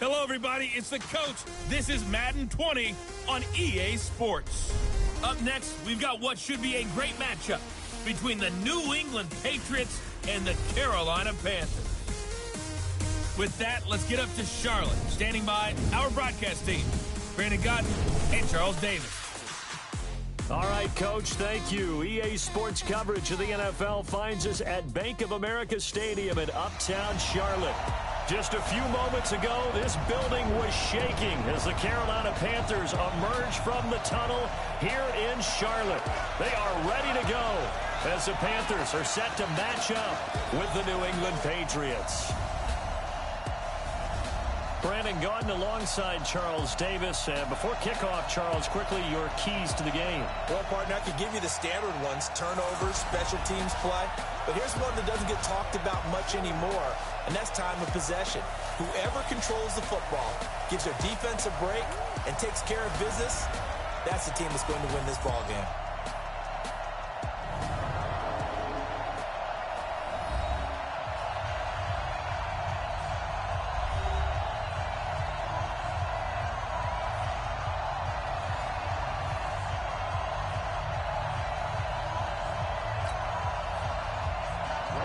Hello, everybody. It's the coach. This is Madden 20 on EA Sports. Up next, we've got what should be a great matchup between the New England Patriots and the Carolina Panthers. With that, let's get up to Charlotte. Standing by, our broadcast team, Brandon Gott and Charles Davis. All right, Coach, thank you. EA Sports coverage of the NFL finds us at Bank of America Stadium in Uptown Charlotte. Just a few moments ago, this building was shaking as the Carolina Panthers emerged from the tunnel here in Charlotte. They are ready to go as the Panthers are set to match up with the New England Patriots. Brandon Gaudin alongside Charles Davis. Before kickoff, Charles, quickly your keys to the game. Well, partner, I could give you the standard ones, turnovers, special teams play. But here's one that doesn't get talked about much anymore, and that's time of possession. Whoever controls the football, gives their defense a break, and takes care of business, that's the team that's going to win this ball game.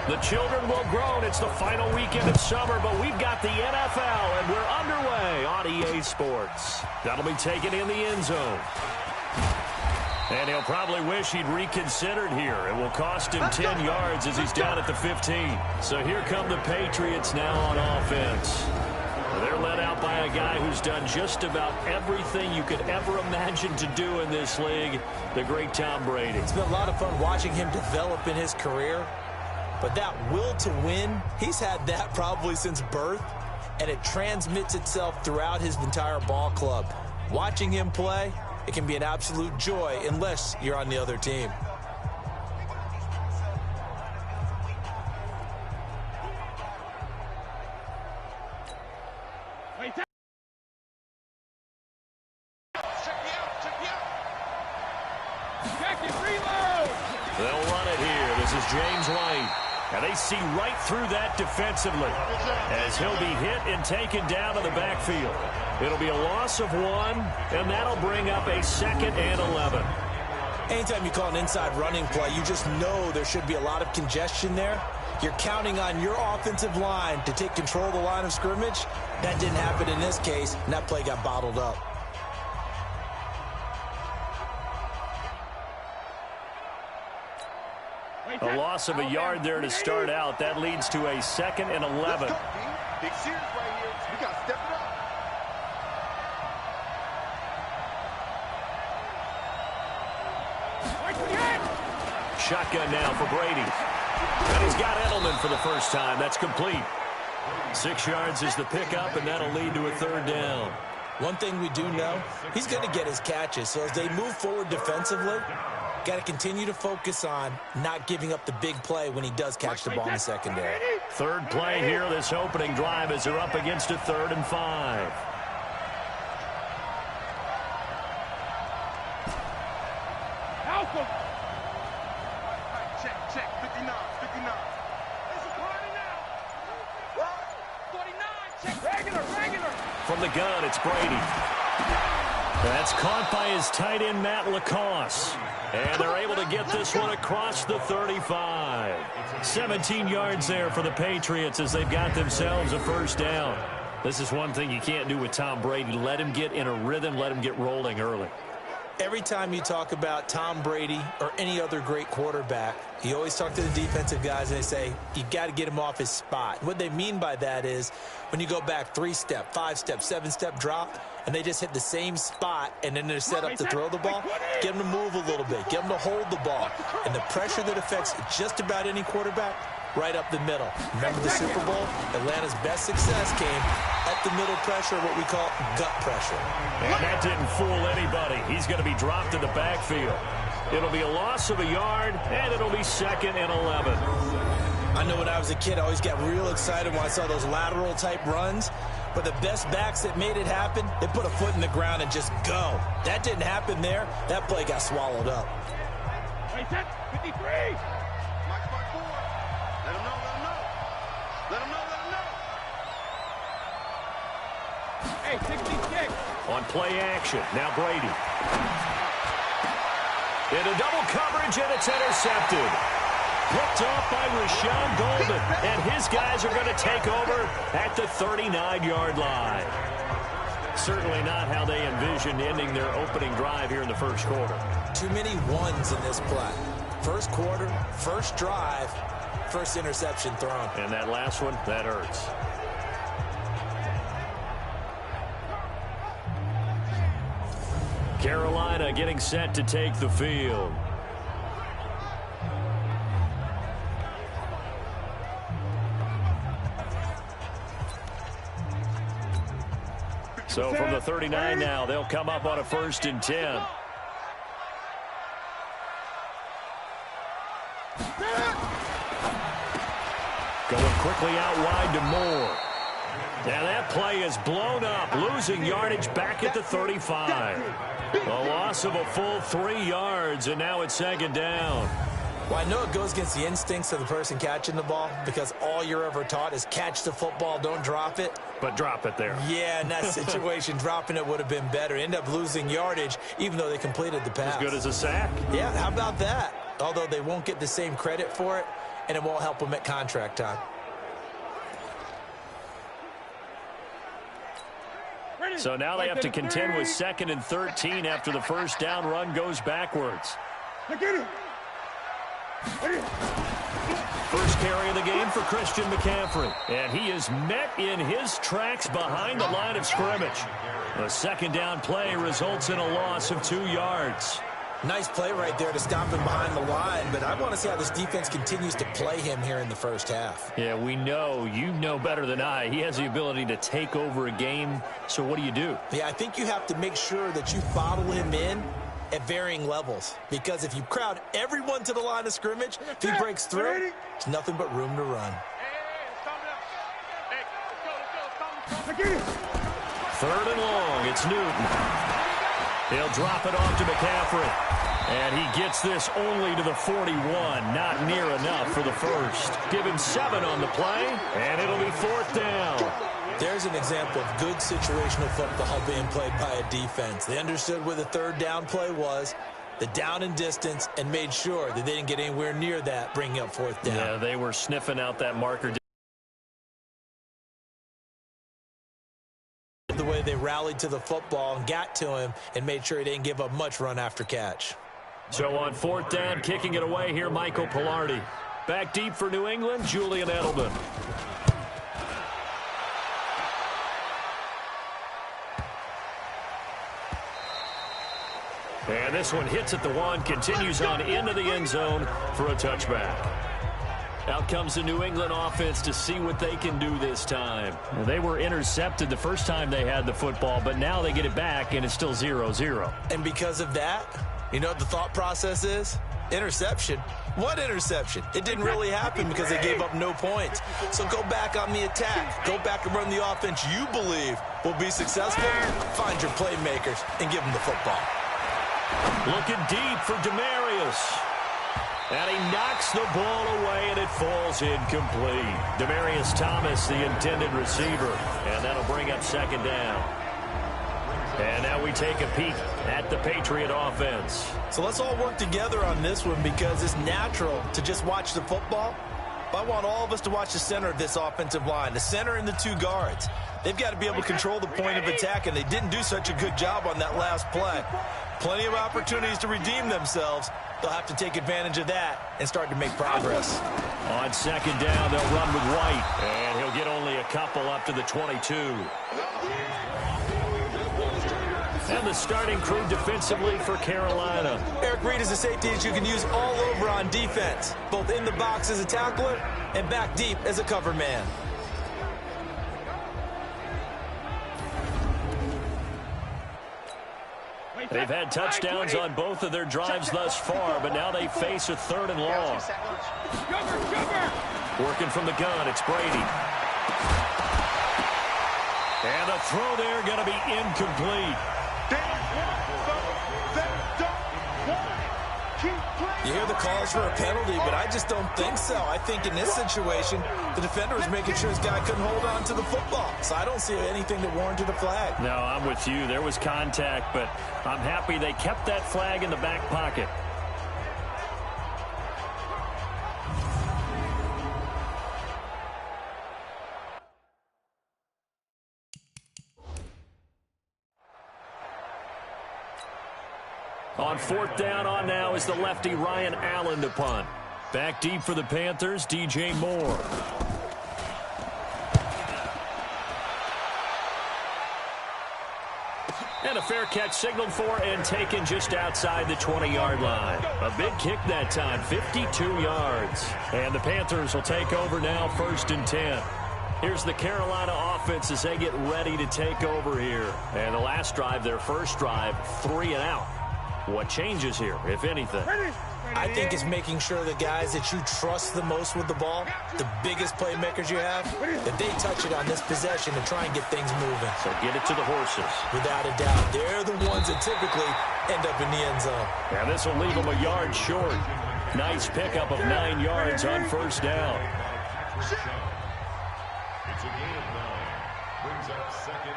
The children will groan. It's the final weekend of summer, but we've got the NFL, and we're underway on EA Sports. That'll be taken in the end zone. And he'll probably wish he'd reconsidered here. It will cost him 10 yards as he's down at the 15. So here come the Patriots now on offense. They're led out by a guy who's done just about everything you could ever imagine to do in this league, the great Tom Brady. It's been a lot of fun watching him develop in his career. But that will to win, he's had that probably since birth, and it transmits itself throughout his entire ball club. Watching him play, it can be an absolute joy unless you're on the other team. They'll run it here. This is James White. And they see right through that defensively as he'll be hit and taken down in the backfield. It'll be a loss of 1, and that'll bring up a 2nd and 11. Anytime you call an inside running play, you just know there should be a lot of congestion there. You're counting on your offensive line to take control of the line of scrimmage. That didn't happen in this case, and that play got bottled up. A loss of a yard there to start out. That leads to a 2nd and 11. Big series right here. We got to step it up. Shotgun now for Brady. And he's got Edelman for the first time. That's complete. 6 yards is the pickup, and that'll lead to a 3rd down. One thing we do know, he's going to get his catches. So as they move forward defensively, got to continue to focus on not giving up the big play when he does catch the ball in the secondary. 3rd play here, this opening drive, as they're up against a 3rd and 5. Check, 59. It's a party now. 49, check. Regular. From the gun, it's Brady. That's caught by his tight end, Matt Lacoste. And they're able to get this one across the 35. 17 yards there for the Patriots as they've got themselves a 1st down. This is one thing you can't do with Tom Brady. Let him get in a rhythm, let him get rolling early. Every time you talk about Tom Brady or any other great quarterback, you always talk to the defensive guys and they say, you got to get him off his spot. What they mean by that is when you go back 3-step, 5-step, 7-step drop, and they just hit the same spot, and then they're set up to throw the ball, get them to move a little bit, get them to hold the ball. And the pressure that affects just about any quarterback, right up the middle. Remember the Super Bowl? Atlanta's best success came at the middle pressure, what we call gut pressure. And that didn't fool anybody. He's going to be dropped in the backfield. It'll be a loss of a yard, and it'll be 2nd and 11. I know when I was a kid, I always got real excited when I saw those lateral-type runs. But the best backs that made it happen, they put a foot in the ground and just go. That didn't happen there. That play got swallowed up. 53. Mike 4. Let him know. Hey, 66. On play action, now Brady. Into double coverage, and it's intercepted. Picked off by Rashawn Golden, and his guys are going to take over at the 39-yard line. Certainly not how they envisioned ending their opening drive here in the first quarter. Too many ones in this play. First quarter, first drive, first interception thrown. And that last one, that hurts. Carolina getting set to take the field. So from the 39 now, they'll come up on a 1st and 10. Going quickly out wide to Moore. And that play is blown up, losing yardage back at the 35. A loss of a full 3 yards, and now it's 2nd down. Well, I know it goes against the instincts of the person catching the ball because all you're ever taught is catch the football, don't drop it. But drop it there. Yeah, in that situation, dropping it would have been better. End up losing yardage, even though they completed the pass. As good as a sack. Yeah, how about that? Although they won't get the same credit for it, and it won't help them at contract time. So now they have to contend with 2nd and 13 after the first down run goes backwards. First carry of the game for Christian McCaffrey. And he is met in his tracks behind the line of scrimmage. A 2nd down play results in a loss of 2 yards. Nice play right there to stop him behind the line, but I want to see how this defense continues to play him here in the first half. Yeah, we know, you know better than I, he has the ability to take over a game, so what do you do? Yeah, I think you have to make sure that you bottle him in at varying levels, because if you crowd everyone to the line of scrimmage, if he breaks through, there's nothing but room to run. 3rd and long, it's Newton. He'll drop it off to McCaffrey. And he gets this only to the 41. Not near enough for the first. Give him 7 on the play, and it'll be 4th down. There's an example of good situational football being played by a defense. They understood where the 3rd down play was, the down and distance, and made sure that they didn't get anywhere near that, bringing up 4th down. Yeah, they were sniffing out that marker. The way they rallied to the football and got to him and made sure he didn't give up much run after catch. So on 4th down, kicking it away here, Michael Pilardi. Back deep for New England, Julian Edelman. And this one hits at the 1, continues on into the end zone for a touchback. Out comes the New England offense to see what they can do this time. Well, they were intercepted the first time they had the football, but now they get it back, and it's still 0-0. And because of that, you know what the thought process is? Interception. What interception? It didn't really happen because they gave up no points. So go back on the attack. Go back and run the offense you believe will be successful. Find your playmakers and give them the football. Looking deep for Demaryius. And he knocks the ball away, and it falls incomplete. Demaryius Thomas, the intended receiver. And that'll bring up 2nd down. And now we take a peek at the Patriot offense. So let's all work together on this one because it's natural to just watch the football. But I want all of us to watch the center of this offensive line, the center and the 2 guards. They've got to be able to control the point of attack, and they didn't do such a good job on that last play. Plenty of opportunities to redeem themselves. They'll have to take advantage of that and start to make progress. On 2nd down, they'll run with White, and he'll get only a couple up to the 22. And the starting crew defensively for Carolina. Eric Reed is a safety that you can use all over on defense, both in the box as a tackler and back deep as a cover man. They've had touchdowns on both of their drives thus far, but now they face a 3rd and long. Working from the gun, it's Brady. And the throw there going to be incomplete. You hear the calls for a penalty, but I just don't think so. I think in this situation, the defender was making sure his guy couldn't hold on to the football. So I don't see anything that warranted a flag. No, I'm with you. There was contact, but I'm happy they kept that flag in the back pocket. On fourth down on now is the lefty Ryan Allen to punt. Back deep for the Panthers, DJ Moore. And a fair catch signaled for and taken just outside the 20-yard line. A big kick that time, 52 yards. And the Panthers will take over now, 1st and 10. Here's the Carolina offense as they get ready to take over here. And the last drive, their first drive, 3 and out. What changes here, if anything? I think it's making sure the guys that you trust the most with the ball, the biggest playmakers you have, that they touch it on this possession to try and get things moving. So get it to the horses. Without a doubt. They're the ones that typically end up in the end zone. And this will leave them a yard short. Nice pickup of 9 yards on first down. It's a gain of 9. Brings up 2nd.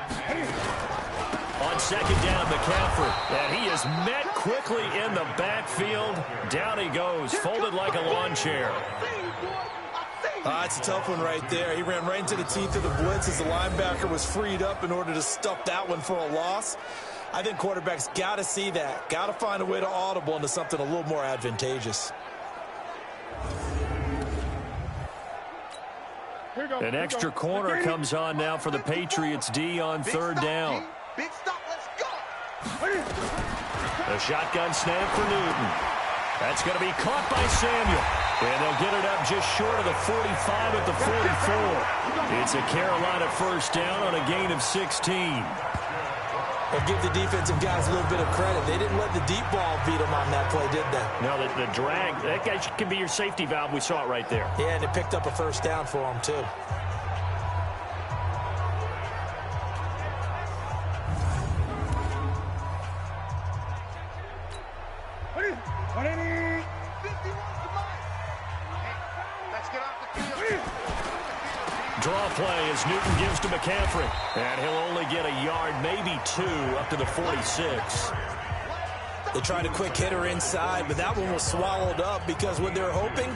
On 2nd down, McCaffrey. And he is met quickly in the backfield. Down he goes, folded like a lawn chair. It's a tough one right there. He ran right into the teeth of the blitz as the linebacker was freed up in order to stuff that one for a loss. I think quarterbacks got to see that. Got to find a way to audible into something a little more advantageous. An extra corner comes on now for the Patriots D on 3rd down. Big stop, let's go. A shotgun snap for Newton. That's going to be caught by Samuel. And they'll get it up just short of the 45 at the 44. It's a Carolina first down on a gain of 16. Well, give the defensive guys a little bit of credit. They didn't let the deep ball beat them on that play, did they? No, the drag, that guy can be your safety valve. We saw it right there. Yeah, and it picked up a first down for them, too. Draw play as Newton gives to McCaffrey. And he'll only get a yard, maybe 2, up to the 46. They tried a quick hitter inside, but that one was swallowed up because what they're hoping,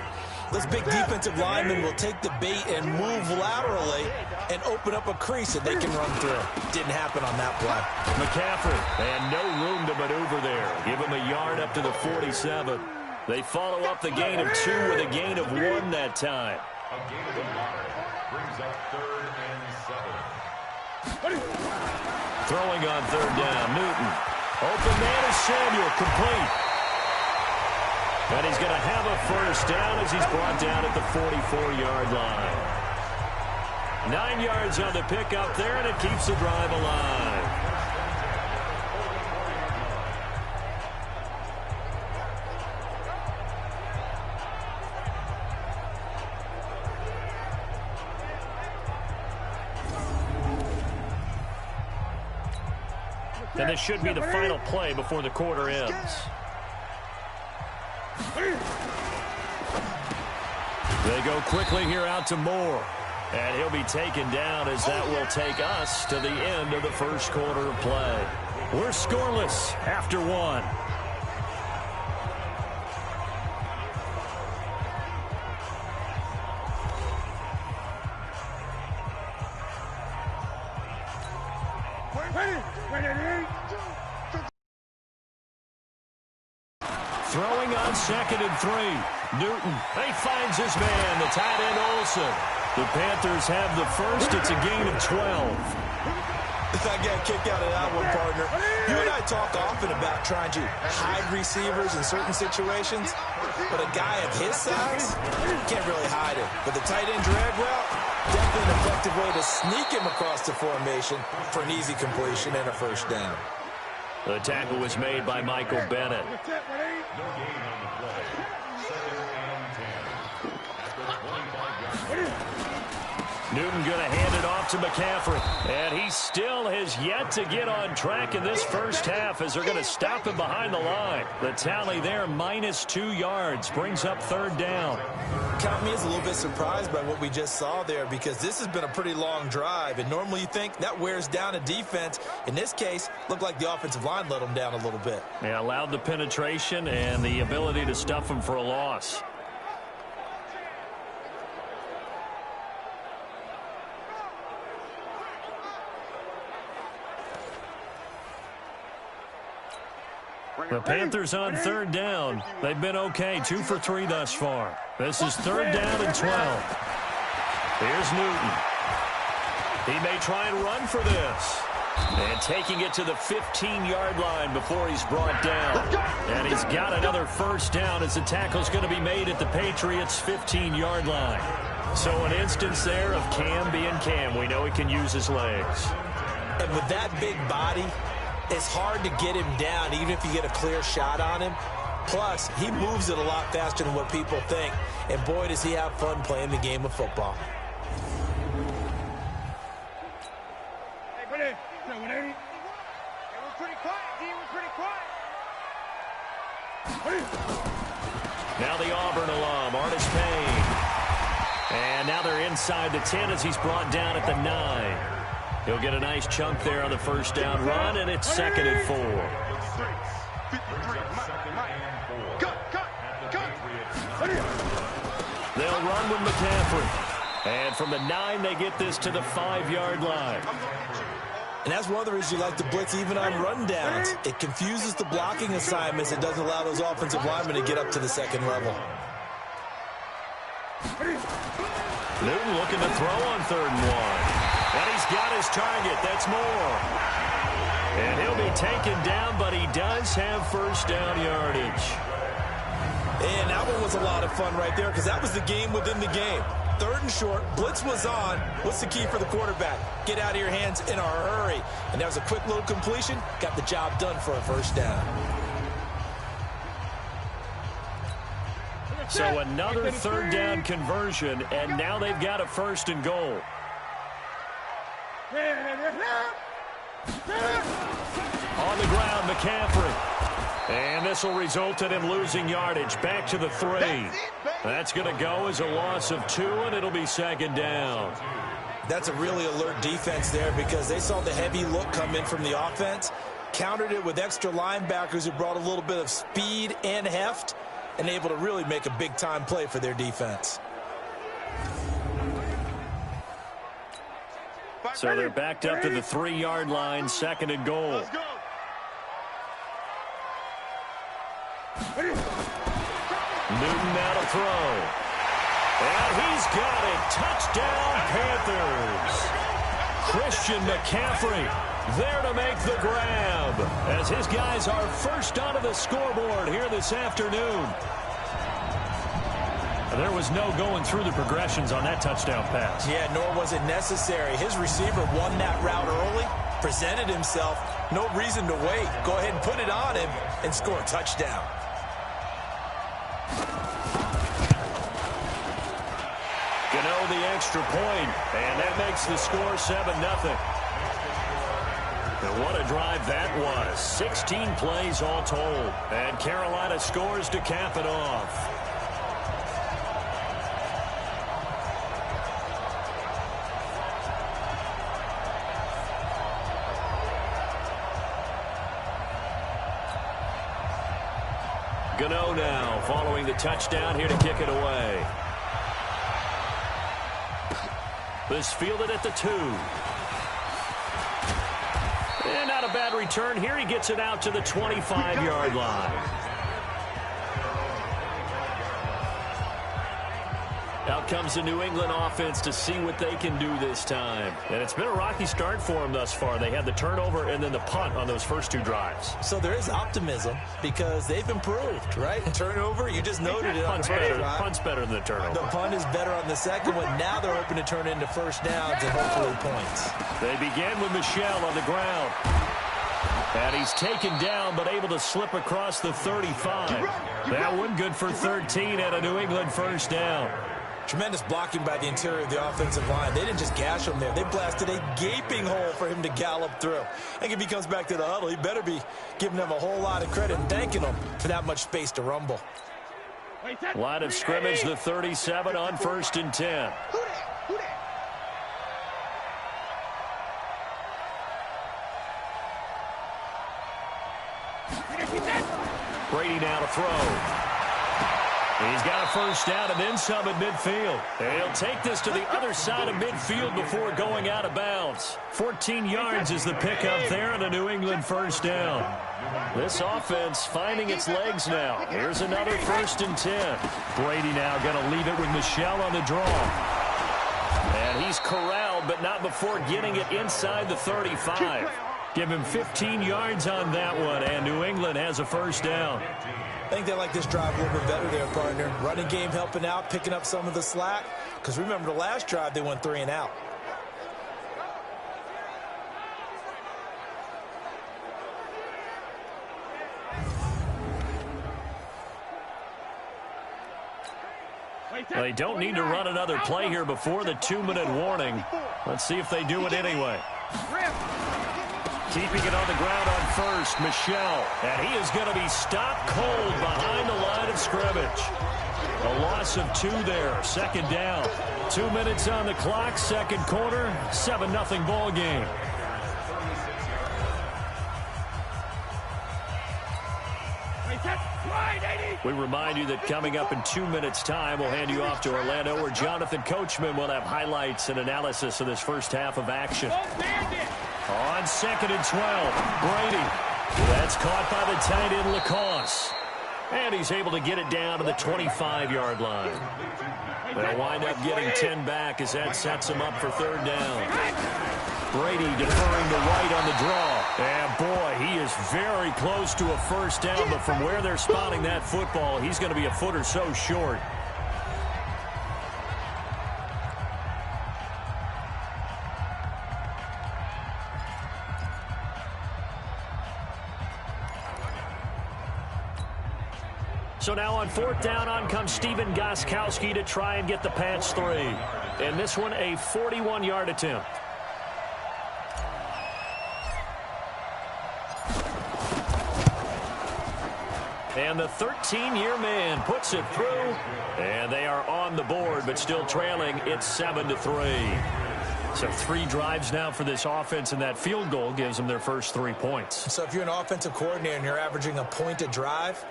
those big defensive linemen will take the bait and move laterally and open up a crease that they can run through. Didn't happen on that play. McCaffrey, and no room to maneuver there. Give him a yard up to the 47. They follow up the gain of 2 with a gain of 1 that time. A gain of 11 brings up 3rd and 7. Throwing on 3rd down, Newton. Open man is Samuel, complete. And he's going to have a first down as he's brought down at the 44-yard line. 9 yards on the pickup there, and it keeps the drive alive. And this should be the final play before the quarter ends. They go quickly here out to Moore. And he'll be taken down as that will take us to the end of the first quarter of play. We're scoreless after 1. Throwing on 2nd and 3. Newton, he finds his man, the tight end Olsen. The Panthers have the first. It's a gain of 12. I got a kick out of that one, partner. You and I talk often about trying to hide receivers in certain situations, but a guy of his size can't really hide it. But the tight end drag route, definitely an effective way to sneak him across the formation for an easy completion and a first down. The tackle was made by Michael Bennett. No gain on the play. 2nd and 10. At the 25-yard line. Newton going to hand it off to McCaffrey. And he still has yet to get on track in this first half as they're going to stop him behind the line. The tally there, -2 yards, brings up 3rd down. Count me as a little bit surprised by what we just saw there, because this has been a pretty long drive, and normally you think that wears down a defense. In this case, looked like the offensive line let them down a little bit. Yeah, allowed the penetration and the ability to stuff them for a loss. The Panthers on 3rd down. They've been okay, 2 for 3 thus far. This is 3rd down and 12. Here's Newton. He may try and run for this. And taking it to the 15-yard line before he's brought down. And he's got another 1st down as the tackle's going to be made at the Patriots' 15-yard line. So an instance there of Cam being Cam. We know he can use his legs. And with that big body, it's hard to get him down, even if you get a clear shot on him. Plus, he moves it a lot faster than what people think. And boy, does he have fun playing the game of football. Now the Auburn alum, Artis Payne. And now they're inside the 10 as he's brought down at the 9. He'll get a nice chunk there on the 1st down run, and it's 2nd and 4. They'll run with McCaffrey. And from the 9, they get this to the 5-yard line. And that's one of the reasons you like to blitz even on rundowns. It confuses the blocking assignments. It doesn't allow those offensive linemen to get up to the 2nd level. Newton looking to throw on 3rd and 1. And he's got his target. That's Moore. And he'll be taken down, but he does have 1st down yardage. And that one was a lot of fun right there, because that was the game within the game. 3rd and short, blitz was on. What's the key for the quarterback? Get out of your hands in a hurry. And that was a quick little completion. Got the job done for a 1st down. So another 3rd down conversion, and now they've got a 1st and goal. On the ground, McCaffrey. And this will result in him losing yardage. Back to the 3. That's going to go as a loss of 2, and it'll be 2nd down. That's a really alert defense there, because they saw the heavy look come in from the offense, countered it with extra linebackers who brought a little bit of speed and heft, and able to really make a big-time play for their defense. So they're backed up to the 3-yard line, 2nd and goal. Newton now to throw. And he's got it. Touchdown, Panthers. Christian McCaffrey there to make the grab, as his guys are first onto the scoreboard here this afternoon. There was no going through the progressions on that touchdown pass. Yeah, nor was it necessary. His receiver won that route early, presented himself. No reason to wait. Go ahead and put it on him and score a touchdown. Gano the extra point, and that makes the score 7-0. And what a drive that was. 16 plays all told. And Carolina scores to cap it off. Gano now following the touchdown here to kick it away. This fielded at the 2. And not a bad return here. He gets it out to the 25-yard line. Out comes the New England offense to see what they can do this time. And it's been a rocky start for them thus far. They had the turnover and then the punt on those first 2 drives. So there is optimism because they've improved, right? Turnover, you just noted it on the first drive. Punt's better than the turnover. The punt is better on the second one. Now they're hoping to turn into 1st downs and hopefully points. They begin with Michel on the ground. And he's taken down but able to slip across the 35. That one good for 13 and a New England 1st down. Tremendous blocking by the interior of the offensive line. They didn't just gash him there. They blasted a gaping hole for him to gallop through. I think if he comes back to the huddle, he better be giving them a whole lot of credit and thanking them for that much space to rumble. Line of scrimmage, the 37 on 1st and 10. Brady now to throw. He's got a first down and then some at midfield. And he'll take this to the other side of midfield before going out of bounds. 14 yards is the pickup there and a New England first down. This offense finding its legs now. Here's another 1st and 10. Brady now going to leave it with Michel on the draw. And he's corralled, but not before getting it inside the 35. Give him 15 yards on that one, and New England has a first down. I think they like this drive a little bit better there, partner. Running game helping out, picking up some of the slack. Because remember, the last drive, they went 3 and out. They don't need to run another play here before the 2-minute warning. Let's see if they do it anyway. Keeping it on the ground on first, Michel. And he is going to be stopped cold behind the line of scrimmage. A loss of 2 there, 2nd down. 2 minutes on the clock, 2nd quarter, 7-0 ball game. We remind you that coming up in 2 minutes' time, we'll hand you off to Orlando, where Jonathan Coachman will have highlights and analysis of this first half of action. On 2nd and 12, Brady. That's caught by the tight end, Lacoste. And he's able to get it down to the 25-yard line. They'll wind up getting 10 back as that sets him up for 3rd down. Brady deferring to right on the draw. And boy, he is very close to a first down, but from where they're spotting that football, he's going to be a foot or so short. So now on 4th down, on comes Stephen Gostkowski to try and get the Pats 3. And this one, a 41-yard attempt. And the 13-year man puts it through. And they are on the board, but still trailing. It's 7-3. So 3 drives now for this offense, and that field goal gives them their first 3 points. So if you're an offensive coordinator and you're averaging a point a drive,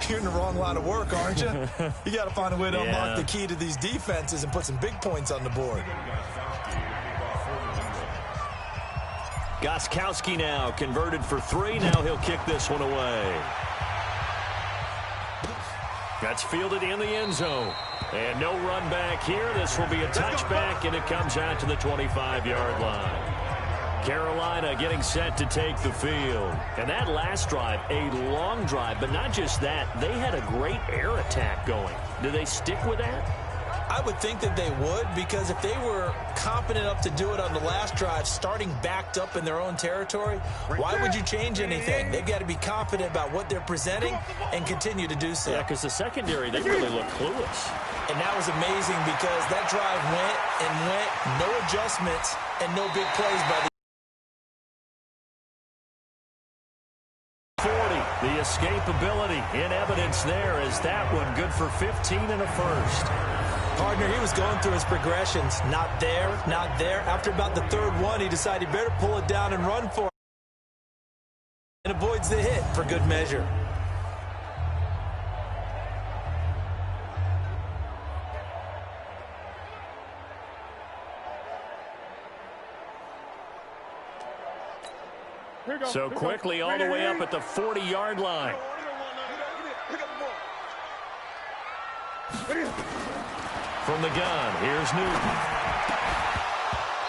you're in the wrong line of work, aren't you? You got to find a way to unlock the key to these defenses and put some big points on the board. Gostkowski now converted for 3. Now he'll kick this one away. That's fielded in the end zone. And no run back here. This will be a touchback, and it comes out to the 25-yard line. Carolina getting set to take the field. And that last drive, a long drive, but not just that. They had a great air attack going. Do they stick with that? I would think that they would, because if they were confident enough to do it on the last drive, starting backed up in their own territory, why would you change anything? They've got to be confident about what they're presenting and continue to do so. Yeah, because the secondary, they really look clueless. And that was amazing because that drive went and went, no adjustments and no big plays by the 40. The escapability in evidence there as that one good for 15 and a first. Partner, he was going through his progressions. Not there, not there. After about the 3rd one, he decided he better pull it down and run for it. And avoids the hit for good measure. So quickly all the way up at the 40-yard line. From the gun, here's Newton.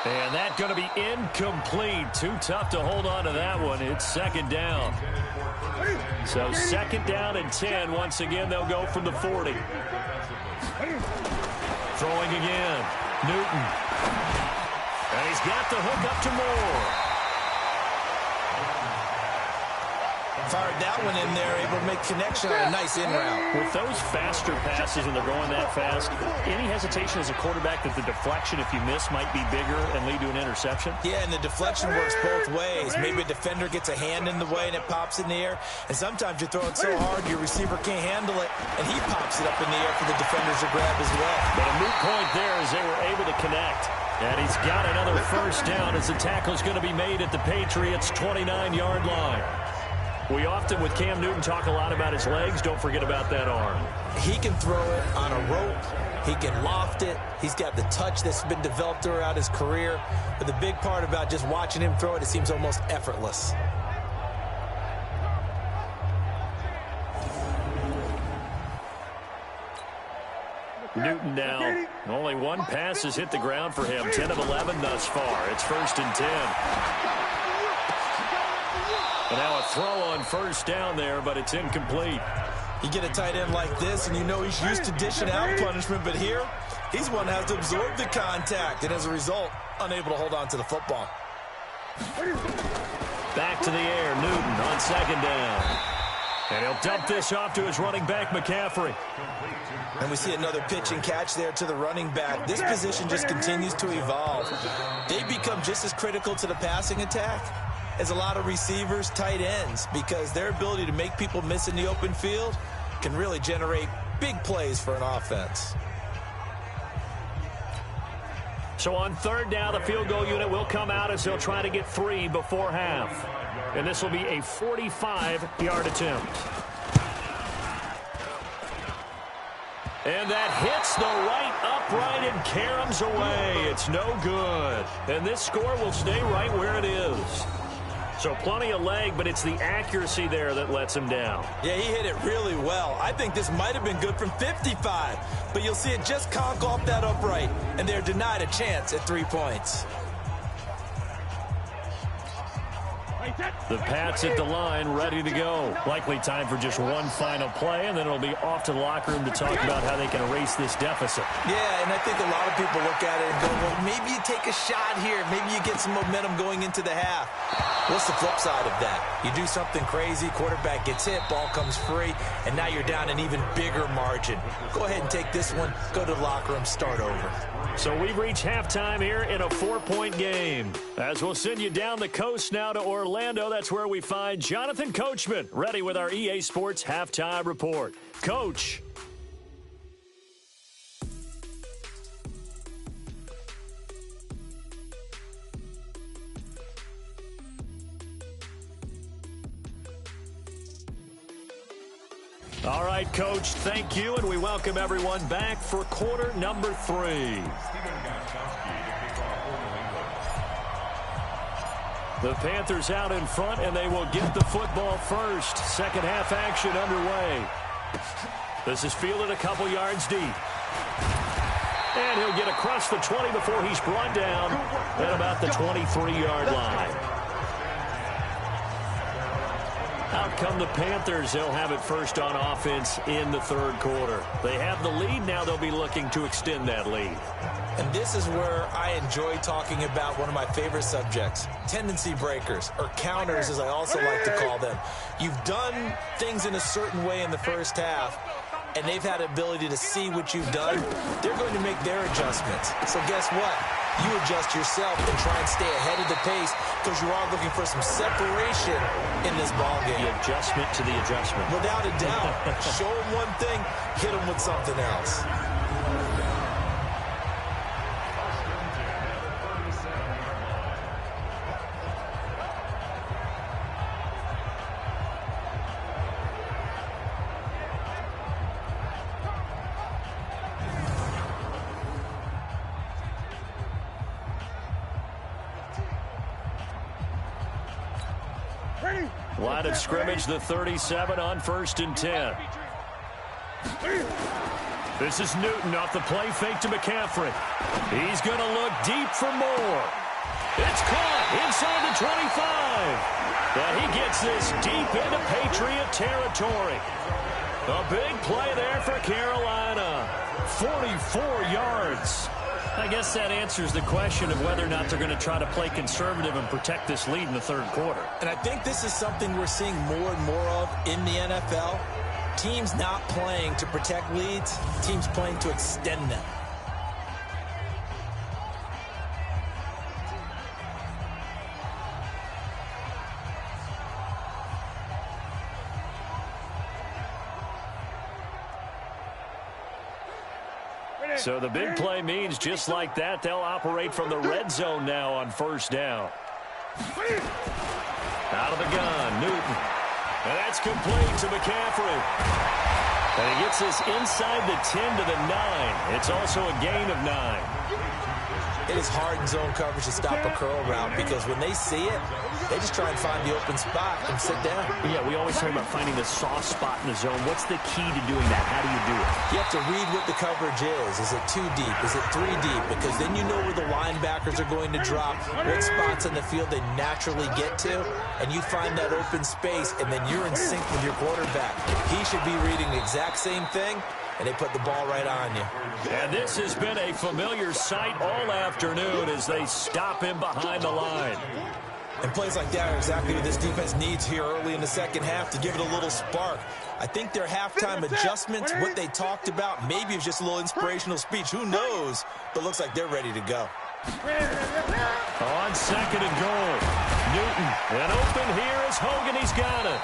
And that's going to be incomplete. Too tough to hold on to that one. It's 2nd down. So 2nd down and 10. Once again, they'll go from the 40. Throwing again. Newton. And he's got the hook up to Moore. fired that one in there, able to make connection on a nice in route. With those faster passes when they're going that fast, any hesitation as a quarterback that the deflection, if you miss, might be bigger and lead to an interception? Yeah, and the deflection works both ways. Maybe a defender gets a hand in the way and it pops in the air, and sometimes you throw it so hard your receiver can't handle it, and he pops it up in the air for the defenders to grab as well. But a moot point there as they were able to connect. And he's got another first down as the tackle's going to be made at the Patriots' 29-yard line. We often, with Cam Newton, talk a lot about his legs. Don't forget about that arm. He can throw it on a rope. He can loft it. He's got the touch that's been developed throughout his career. But the big part about just watching him throw it, it seems almost effortless. Newton now. Only one pass has hit the ground for him. 10 of 11 thus far. It's 1st and 10. And now a throw on first down there, but it's incomplete. You get a tight end like this, and you know he's used to dishing out punishment, but here, he's one that has to absorb the contact, and as a result, unable to hold on to the football. Back to the air, Newton on 2nd down. And he'll dump this off to his running back, McCaffrey. And we see another pitch and catch there to the running back. This position just continues to evolve. They become just as critical to the passing attack as a lot of receivers, tight ends, because their ability to make people miss in the open field can really generate big plays for an offense. So on 3rd down, the field goal unit will come out as they'll try to get 3 before half. And this will be a 45-yard attempt. And that hits the right upright and caroms away. It's no good. And this score will stay right where it is. So plenty of leg, but it's the accuracy there that lets him down. Yeah, he hit it really well. I think this might have been good from 55, but you'll see it just conk off that upright, and they're denied a chance at 3 points. The Pats at the line, ready to go. Likely time for just one final play, and then it'll be off to the locker room to talk about how they can erase this deficit. Yeah, and I think a lot of people look at it and go, well, maybe you take a shot here. Maybe you get some momentum going into the half. What's the flip side of that? You do something crazy, quarterback gets hit, ball comes free, and now you're down an even bigger margin. Go ahead and take this one, go to the locker room, start over. So we've reached halftime here in a 4-point game. As we'll send you down the coast now to Orlando, that's where we find Jonathan Coachman, ready with our EA Sports Halftime Report. Coach. All right, Coach, thank you, and we welcome everyone back for quarter number 3. The Panthers out in front, and they will get the football first. Second half action underway. This is fielded a couple yards deep. And he'll get across the 20 before he's brought down at about the 23-yard line. Out come the Panthers. They'll have it first on offense in the 3rd quarter. They have the lead. Now they'll be looking to extend that lead. And this is where I enjoy talking about one of my favorite subjects, tendency breakers, or counters as I also like to call them. You've done things in a certain way in the first half, and they've had the ability to see what you've done. They're going to make their adjustments. So guess what? You adjust yourself and try and stay ahead of the pace because you are looking for some separation in this ballgame. The adjustment to the adjustment. Without a doubt. Show them one thing, hit them with something else. Line of scrimmage, the 37 on 1st and 10. This is Newton off the play fake to McCaffrey. He's going to look deep for more. It's caught inside the 25. And he gets this deep into Patriot territory. A big play there for Carolina. 44 yards. I guess that answers the question of whether or not they're going to try to play conservative and protect this lead in the third quarter. And I think this is something we're seeing more and more of in the NFL. Teams not playing to protect leads, teams playing to extend them. So the big play means just like that, they'll operate from the red zone now on first down. Out of the gun, Newton. And that's complete to McCaffrey. And he gets this inside the 10 to the 9. It's also a gain of 9. It is hard in zone coverage to stop a curl route because when they see it, they just try and find the open spot and sit down. Yeah, we always talk about finding the soft spot in the zone. What's the key to doing that? How do you do it? You have to read what the coverage is. Is it 2 deep? Is it 3 deep? Because then you know where the linebackers are going to drop, what spots on the field they naturally get to, and you find that open space, and then you're in sync with your quarterback. He should be reading the exact same thing, and they put the ball right on you. And this has been a familiar sight all afternoon as they stop him behind the line. And plays like that are exactly what this defense needs here early in the second half to give it a little spark. I think their halftime adjustments, what they talked about, maybe it's just a little inspirational speech. Who knows? But looks like they're ready to go. On second and goal, Newton. And open here is Hogan. He's got it.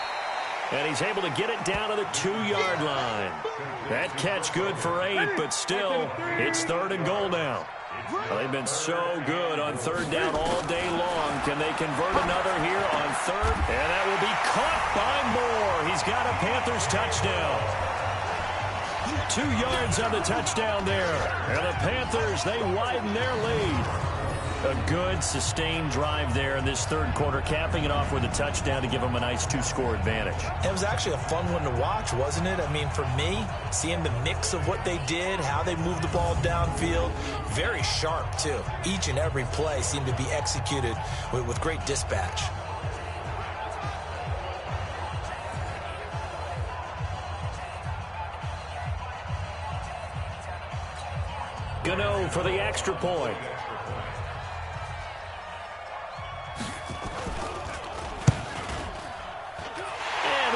And he's able to get it down to the 2-yard line. That catch good for 8, but still, it's third and goal now. Well, they've been so good on third down all day long. Can they convert another here on third? And that will be caught by Moore. He's got a Panthers touchdown. 2 yards on the touchdown there. And the Panthers, they widen their lead. A good, sustained drive there in this third quarter, capping it off with a touchdown to give them a nice 2-score advantage. It was actually a fun one to watch, wasn't it? I mean, for me, seeing the mix of what they did, how they moved the ball downfield, very sharp, too. Each and every play seemed to be executed with great dispatch. Gano for the extra point.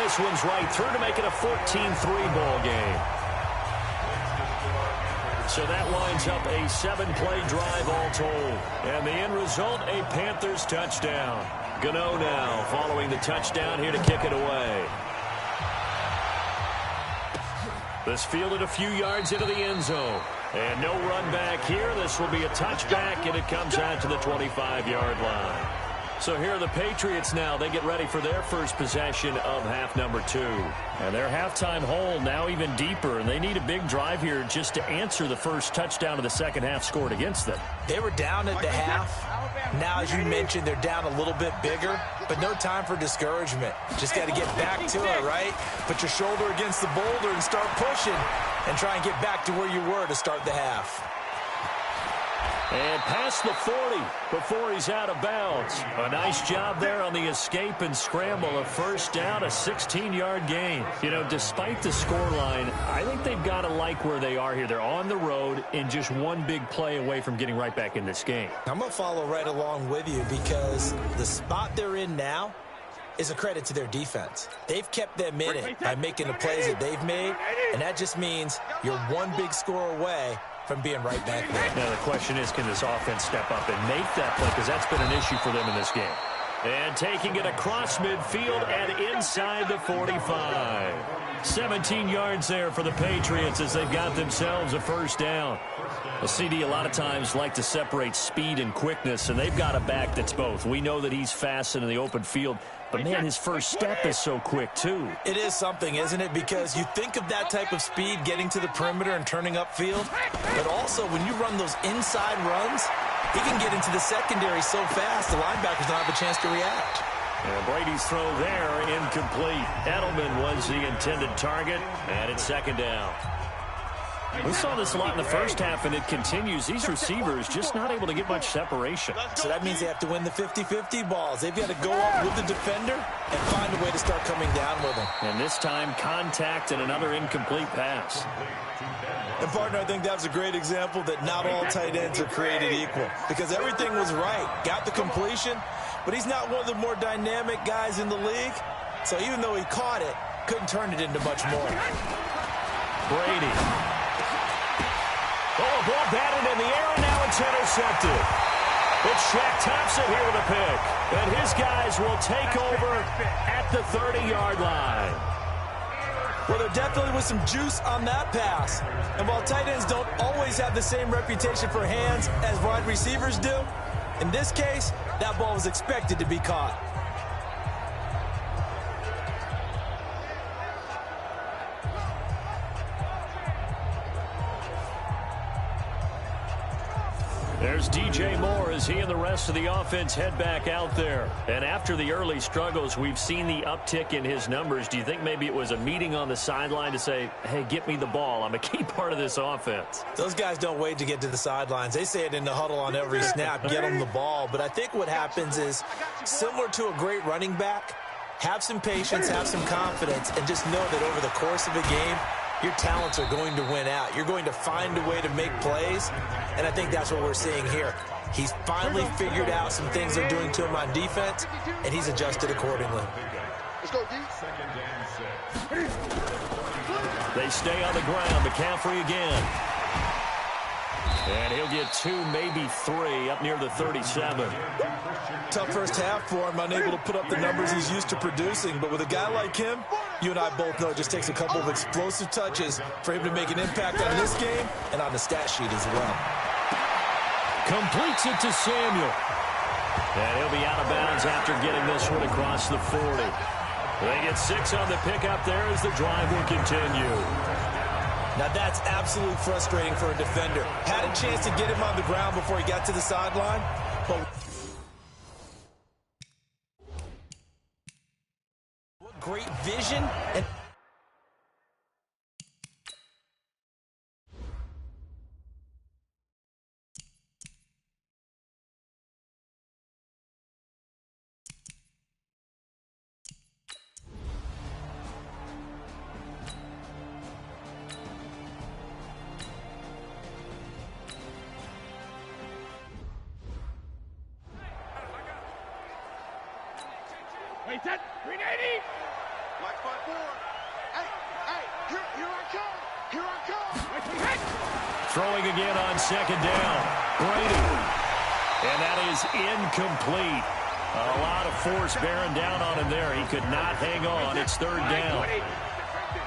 This one's right through to make it a 14-3 ball game. So that lines up a 7-play drive all told. And the end result, a Panthers touchdown. Gano now following the touchdown here to kick it away. This fielded a few yards into the end zone. And no run back here. This will be a touchback, and it comes out to the 25-yard line. So here are the Patriots now. They get ready for their first possession of half number 2. And their halftime hole now even deeper, and they need a big drive here just to answer the first touchdown of the second half scored against them. They were down at the half. Now, as you mentioned, they're down a little bit bigger, but no time for discouragement. Just got to get back to it, right? Put your shoulder against the boulder and start pushing and try and get back to where you were to start the half. And past the 40 before he's out of bounds. A nice job there on the escape and scramble. A first down, a 16-yard gain. You know, despite the scoreline, I think they've got to like where they are here. They're on the road and just one big play away from getting right back in this game. I'm going to follow right along with you because the spot they're in now is a credit to their defense. They've kept them in it by making the plays that they've made, and that just means you're one big score away from being right back there. Now the question is, can this offense step up and make that play? Because that's been an issue for them in this game. And taking it across midfield and inside the 45. 17 yards there for the Patriots as they've got themselves a first down. A CD a lot of times like to separate speed and quickness, and they've got a back that's both. We know that he's fast in the open field, but, man, his first step is so quick, too. It is something, isn't it? Because you think of that type of speed getting to the perimeter and turning upfield, but also when you run those inside runs, he can get into the secondary so fast the linebackers don't have a chance to react. And Brady's throw there, incomplete. Edelman was the intended target, and it's second down. We saw this a lot in the first half, and it continues. These receivers just not able to get much separation. So that means they have to win the 50-50 balls. They've got to go up with the defender and find a way to start coming down with them. And this time, contact and another incomplete pass. And, partner, I think that was a great example that not all tight ends are created equal, because everything was right. Got the completion, but he's not one of the more dynamic guys in the league. So even though he caught it, couldn't turn it into much more. Brady. Oh, a ball batted in the air, and now it's intercepted. It's Shaq Thompson here with a pick. And his guys will take over at the 30-yard line. Well, there definitely was some juice on that pass. And while tight ends don't always have the same reputation for hands as wide receivers do, in this case, that ball was expected to be caught. There's DJ Moore as he and the rest of the offense head back out there. And after the early struggles, we've seen the uptick in his numbers. Do you think maybe it was a meeting on the sideline to say, hey, get me the ball. I'm a key part of this offense. Those guys don't wait to get to the sidelines. They say it in the huddle on every snap, get them the ball. But I think what happens is, similar to a great running back, have some patience, have some confidence, and just know that over the course of a game, your talents are going to win out. You're going to find a way to make plays, and I think that's what we're seeing here. He's finally figured out some things they're doing to him on defense, and he's adjusted accordingly. Let's go, D. They stay on the ground. McCaffrey again. And he'll get 2, maybe 3 up near the 37. Tough first half for him, unable to put up the numbers he's used to producing. But with a guy like him, you and I both know it just takes a couple of explosive touches for him to make an impact on this game and on the stat sheet as well. Completes it to Samuel. And he'll be out of bounds after getting this one across the 40. They get 6 on the pickup there as the drive will continue. Now that's absolutely frustrating for a defender. Had a chance to get him on the ground before he got to the sideline, but what great vision and Wait, that 380. Black spot 4. Hey, here I come. Here I come. Throwing again on second down. Brady. And that is incomplete. A lot of force bearing down on him there. He could not hang on. It's third down.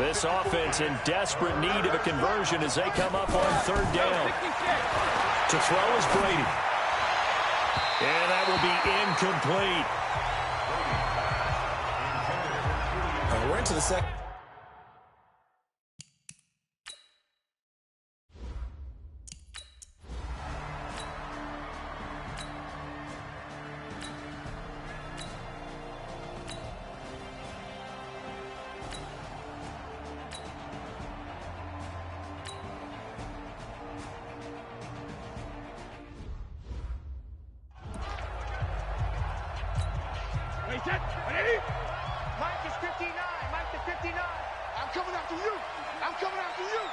This offense in desperate need of a conversion as they come up on third down. To throw is Brady. And that will be incomplete. we're into the second. Wait, that 180. Mike is 59. Mike to 59. I'm coming after you. I'm coming after you.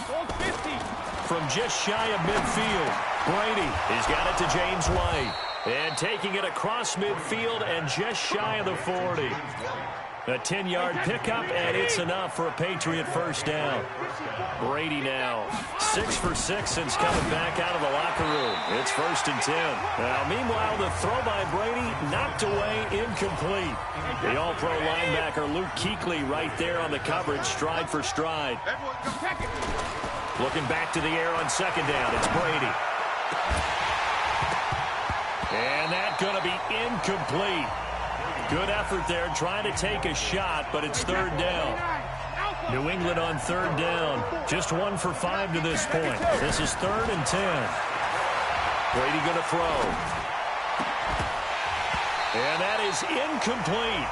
450. From just shy of midfield, Brady has got it to James White. And taking it across midfield and just shy of the 40. A 10-yard pickup, and it's enough for a Patriot first down. Brady now 6 for 6 since coming back out of the locker room. It's 1st and 10. Now, meanwhile, the throw by Brady knocked away, incomplete. The all-pro linebacker Luke Kuechly right there on the coverage, stride for stride. Looking back to the air on second down. It's Brady. And that's going to be incomplete. Good effort there, trying to take a shot, but it's third down. New England on third down. Just 1 for 5 to this point. This is 3rd and 10. Brady going to throw. And that is incomplete.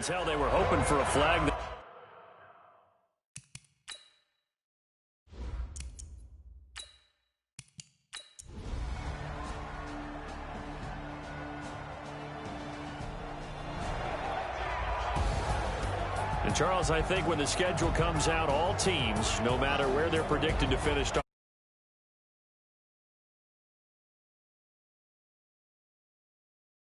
tell they were hoping for a flag. And Charles, I think when the schedule comes out, all teams, no matter where they're predicted to finish,